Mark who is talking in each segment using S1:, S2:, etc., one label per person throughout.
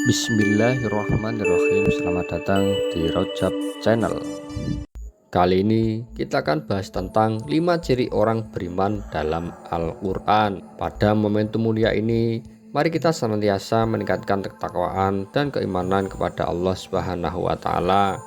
S1: Bismillahirrahmanirrahim. Selamat datang di Rojab Channel. Kali ini kita akan bahas tentang 5 ciri orang beriman dalam Al-Quran. Pada momentum mulia ini, mari kita senantiasa meningkatkan ketakwaan dan keimanan kepada Allah Subhanahu wa Ta'ala.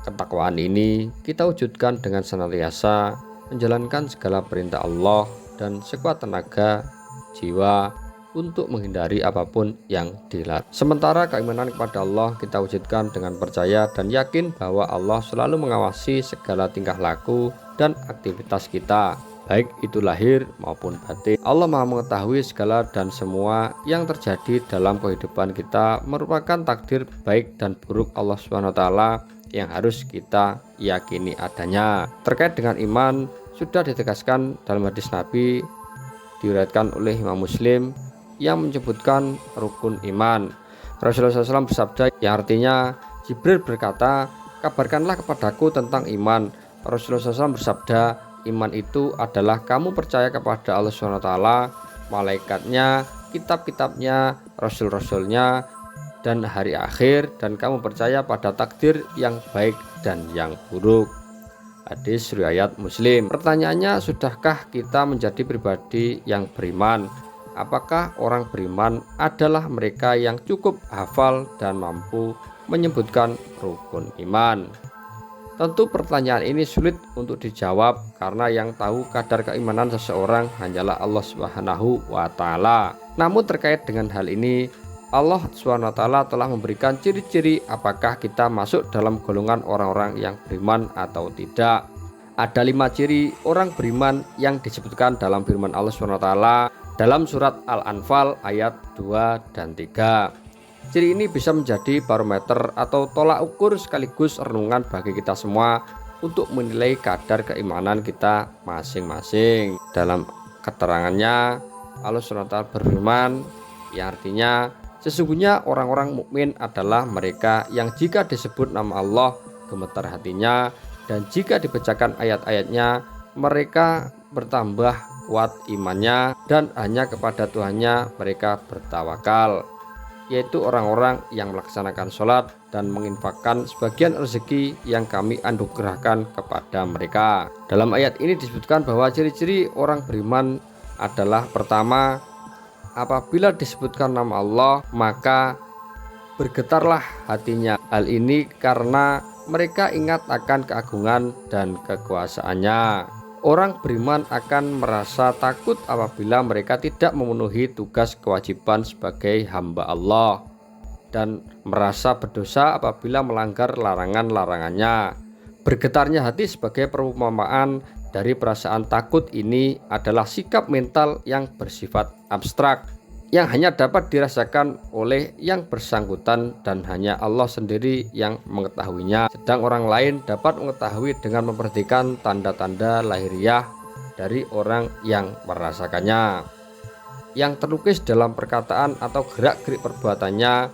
S1: Ketakwaan ini kita wujudkan dengan senantiasa menjalankan segala perintah Allah dan sekuat tenaga, jiwa, untuk menghindari apapun yang dilarang. Sementara keimanan kepada Allah kita wujudkan dengan percaya dan yakin bahwa Allah selalu mengawasi segala tingkah laku dan aktivitas kita, baik itu lahir maupun batin. Allah Maha mengetahui segala dan semua yang terjadi dalam kehidupan kita merupakan takdir baik dan buruk Allah SWT yang harus kita yakini adanya. Terkait dengan iman, sudah ditegaskan dalam hadis Nabi diriwayatkan oleh Imam Muslim yang menyebutkan rukun iman. Rasulullah SAW bersabda yang artinya, Jibril berkata, kabarkanlah kepadaku tentang iman. Rasulullah SAW bersabda, iman itu adalah kamu percaya kepada Allah SWT, malaikatnya, kitab-kitabnya, rasul-rasulnya, dan hari akhir, dan kamu percaya pada takdir yang baik dan yang buruk. Hadis riwayat Muslim. Pertanyaannya, sudahkah kita menjadi pribadi yang beriman? Apakah orang beriman adalah mereka yang cukup hafal dan mampu menyebutkan rukun iman? Tentu pertanyaan ini sulit untuk dijawab karena yang tahu kadar keimanan seseorang hanyalah Allah Subhanahu wa Ta'ala. Namun terkait dengan hal ini, Allah Subhanahu wa Ta'ala telah memberikan ciri-ciri apakah kita masuk dalam golongan orang-orang yang beriman atau tidak. Ada 5 ciri orang beriman yang disebutkan dalam firman Allah Subhanahu wa Ta'ala dalam surat Al-Anfal ayat 2 dan 3. Ciri ini bisa menjadi barometer atau tolak ukur sekaligus renungan bagi kita semua untuk menilai kadar keimanan kita masing-masing. Dalam keterangannya, Allah SWT berfirman, yang artinya sesungguhnya orang-orang mukmin adalah mereka yang jika disebut nama Allah gemetar hatinya, dan jika dibacakan ayat-ayatnya mereka bertambah kuat imannya, dan hanya kepada Tuhannya mereka bertawakal, yaitu orang-orang yang melaksanakan sholat dan menginfakkan sebagian rezeki yang kami anugerahkan kepada mereka. Dalam ayat ini disebutkan bahwa ciri-ciri orang beriman adalah pertama, apabila disebutkan nama Allah maka bergetarlah hatinya. Hal ini karena mereka ingat akan keagungan dan kekuasaannya. Orang beriman akan merasa takut apabila mereka tidak memenuhi tugas kewajiban sebagai hamba Allah, dan merasa berdosa apabila melanggar larangan-larangannya. Bergetarnya hati sebagai perumpamaan dari perasaan takut ini adalah sikap mental yang bersifat abstrak, yang hanya dapat dirasakan oleh yang bersangkutan dan hanya Allah sendiri yang mengetahuinya. Sedang orang lain dapat mengetahui dengan memperhatikan tanda-tanda lahiriah dari orang yang merasakannya, yang terlukis dalam perkataan atau gerak-gerik perbuatannya.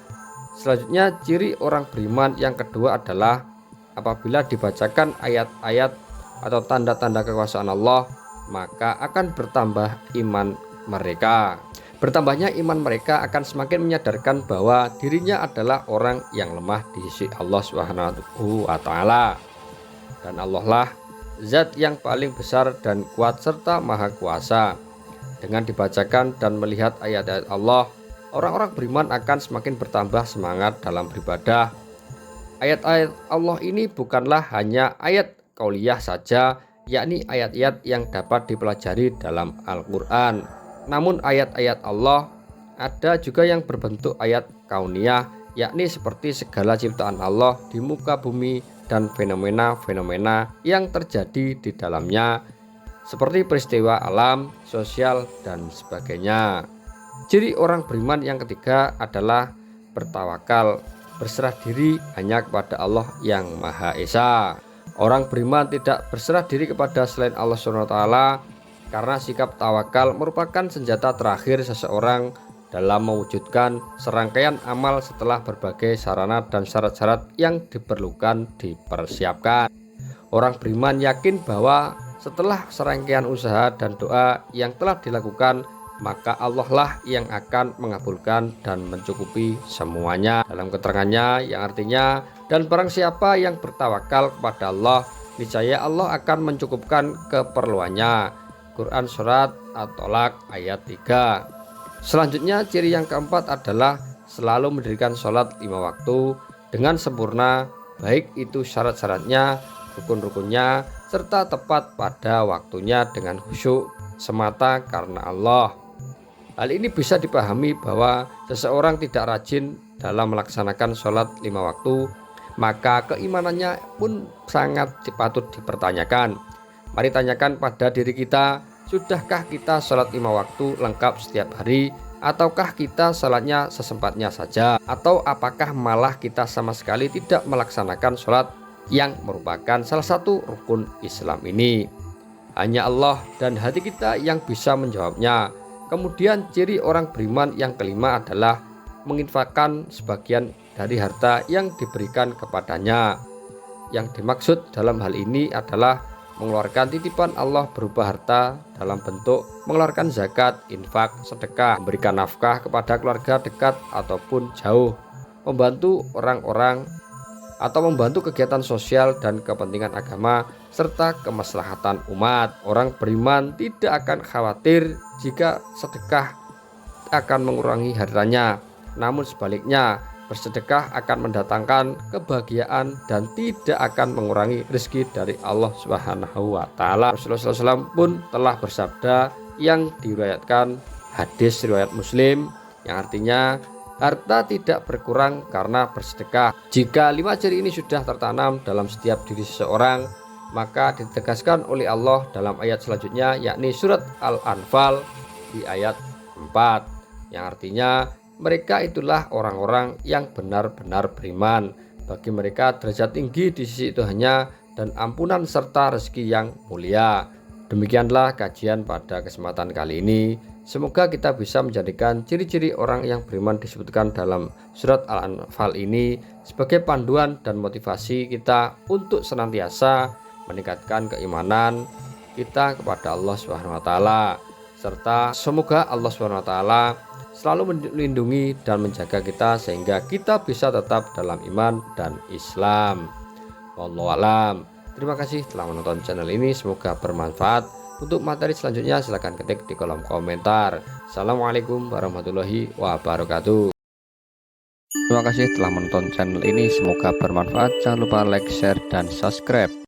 S1: Selanjutnya, ciri orang beriman yang kedua adalah apabila dibacakan ayat-ayat atau tanda-tanda kekuasaan Allah, maka akan bertambah iman mereka. Bertambahnya iman mereka akan semakin menyadarkan bahwa dirinya adalah orang yang lemah di sisi Allah Subhanahu wa Ta'ala, dan Allah lah zat yang paling besar dan kuat serta maha kuasa. Dengan dibacakan dan melihat ayat-ayat Allah, orang-orang beriman akan semakin bertambah semangat dalam beribadah. Ayat-ayat Allah ini bukanlah hanya ayat qauliyah saja, yakni ayat-ayat yang dapat dipelajari dalam Al-Quran. Namun ayat-ayat Allah ada juga yang berbentuk ayat kauniyah, yakni seperti segala ciptaan Allah di muka bumi dan fenomena-fenomena yang terjadi di dalamnya, seperti peristiwa alam, sosial, dan sebagainya. Ciri orang beriman yang ketiga adalah bertawakal, berserah diri hanya kepada Allah yang Maha Esa. Orang beriman tidak berserah diri kepada selain Allah SWT, karena sikap tawakal merupakan senjata terakhir seseorang dalam mewujudkan serangkaian amal setelah berbagai sarana dan syarat-syarat yang diperlukan dipersiapkan. Orang beriman yakin bahwa setelah serangkaian usaha dan doa yang telah dilakukan, maka Allah lah yang akan mengabulkan dan mencukupi semuanya. Dalam keterangannya yang artinya, dan barang siapa yang bertawakal kepada Allah, niscaya Allah akan mencukupkan keperluannya. Quran Surat At-Tolak ayat 3. Selanjutnya ciri yang keempat adalah selalu mendirikan sholat 5 waktu dengan sempurna, baik itu syarat-syaratnya, rukun-rukunnya, serta tepat pada waktunya dengan khusyuk semata karena Allah. Hal ini bisa dipahami bahwa seseorang tidak rajin dalam melaksanakan sholat 5 waktu, maka keimanannya pun sangat patut dipertanyakan. Mari tanyakan pada diri kita, sudahkah kita sholat 5 waktu lengkap setiap hari? Ataukah kita sholatnya sesempatnya saja? Atau apakah malah kita sama sekali tidak melaksanakan sholat yang merupakan salah satu rukun Islam ini? Hanya Allah dan hati kita yang bisa menjawabnya. Kemudian ciri orang beriman yang kelima adalah menginfakkan sebagian dari harta yang diberikan kepadanya. Yang dimaksud dalam hal ini adalah mengeluarkan titipan Allah berupa harta dalam bentuk mengeluarkan zakat, infak, sedekah, memberikan nafkah kepada keluarga dekat ataupun jauh, membantu orang-orang atau membantu kegiatan sosial dan kepentingan agama serta kemaslahatan umat. Orang beriman tidak akan khawatir jika sedekah akan mengurangi hartanya, namun sebaliknya bersedekah akan mendatangkan kebahagiaan dan tidak akan mengurangi rezeki dari Allah Subhanahu wa Ta'ala. Rasulullah SAW pun telah bersabda yang diriwayatkan hadis riwayat Muslim yang artinya harta tidak berkurang karena bersedekah. Jika 5 ciri ini sudah tertanam dalam setiap diri seseorang, maka ditegaskan oleh Allah dalam ayat selanjutnya, yakni surat Al-Anfal di ayat 4, yang artinya mereka itulah orang-orang yang benar-benar beriman. Bagi mereka derajat tinggi di sisi Tuhannya dan ampunan serta rezeki yang mulia. Demikianlah kajian pada kesempatan kali ini. Semoga kita bisa menjadikan ciri-ciri orang yang beriman disebutkan dalam surat Al-Anfal ini sebagai panduan dan motivasi kita untuk senantiasa meningkatkan keimanan kita kepada Allah Subhanahu wa Ta'ala, serta semoga Allah Subhanahu wa Ta'ala selalu melindungi dan menjaga kita sehingga kita bisa tetap dalam iman dan Islam. Wallahu a'lam. Terima kasih telah menonton channel ini, semoga bermanfaat. Untuk materi selanjutnya silahkan ketik di kolom komentar. Assalamualaikum warahmatullahi wabarakatuh. Terima kasih telah menonton channel ini, semoga bermanfaat. Jangan lupa like, share, dan subscribe.